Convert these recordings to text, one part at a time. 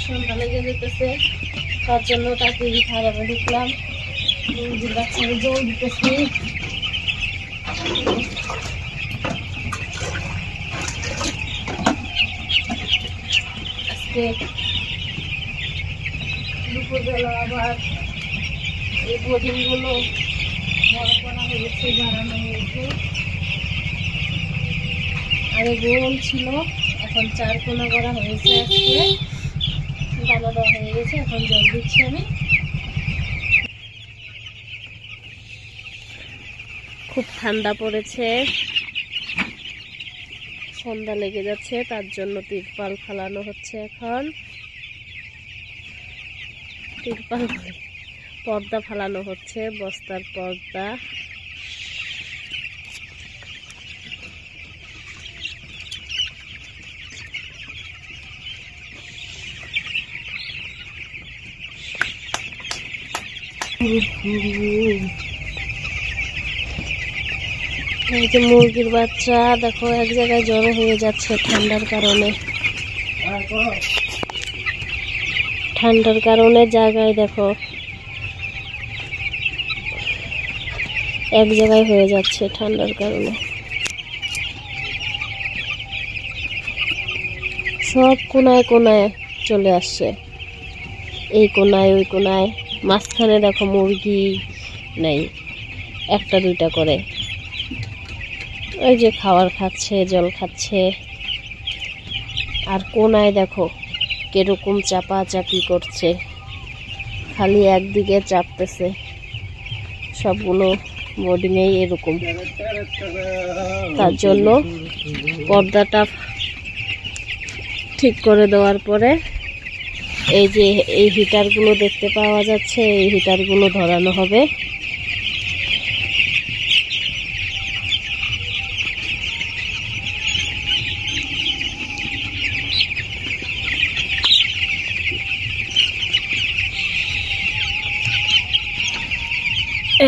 সন্ধ্যা লেগে যেতেছে, তার জন্য তাকে খাবারে ঢুকলাম। মুরগির বাচ্চারা জল দিতেছি। আজকে দুপুরবেলা আবার এই বোর্ডিংগুলো বড় করা হয়েছে, বাড়ানো হয়েছে। আগে গোল ছিল, এখন 4 কোনা করা হয়েছে। আজকে দানা দেওয়া হয়ে গেছে, এখন জল দিচ্ছি আমি। খুব ঠান্ডা পড়েছে, সন্ধ্যা লেগে যাচ্ছে, তার জন্য তিরপাল ফালানো হচ্ছে। এখন তিরপাল পর্দা ফালানো হচ্ছে, বস্তার পর্দা। এই যে মুরগির বাচ্চা দেখো এক জায়গায় জড়ো হয়ে যাচ্ছে ঠান্ডার কারণে। ঠান্ডার কারণে জায়গায় দেখো এক জায়গায় হয়ে যাচ্ছে ঠান্ডার কারণে। সব কোনায় কোনায় চলে আসছে, এই কোনায় ওই কোনায়। মাঝখানে দেখো মুরগি নেই, একটা দুইটা করে। ওই যে খাবার খাচ্ছে, জল খাচ্ছে। আর কোনায় দেখো কিরকম চাপাচাপি করছে, খালি একদিকে চাপতেছে। সবগুলো বোর্ডিংয়েই এরকম। তার জন্য পর্দাটা ঠিক করে দেওয়ার পরে এই যে এই হিটারগুলো দেখতে পাওয়া যাচ্ছে, এই হিটারগুলো ধরানো হবে।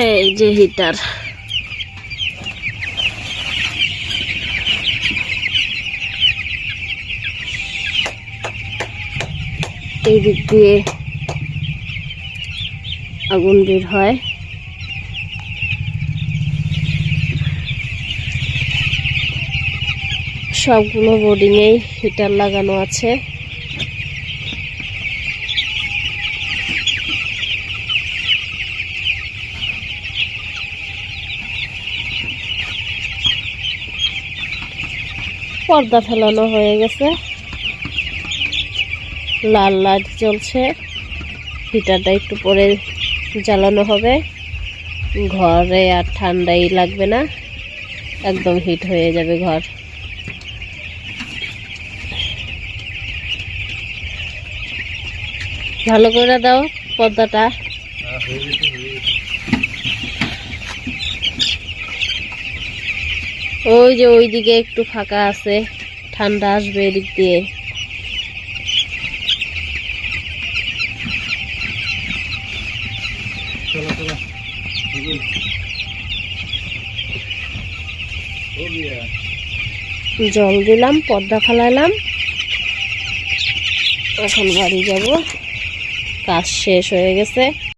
এই যে হিটার, এই দিক দিয়ে আগুন বের হয়। সবগুলো বোর্ডিংয়েই হিটার লাগানো আছে। পর্দা ফেলানো হয়ে গেছে, লাল লাইট জ্বলছে। হিটারটা একটু পরে জ্বালানো হবে। ঘরে আর ঠান্ডাই লাগবে না, একদম হিট হয়ে যাবে ঘর। ভালো করে দাও পর্দাটা। ওই যে ওইদিকে একটু ফাঁকা আছে, ঠান্ডা আসবে এদিক দিয়ে। জল দিলাম, পর্দা ফালাইলাম, এখন বাড়ি যাব। কাজ শেষ হয়ে গেছে।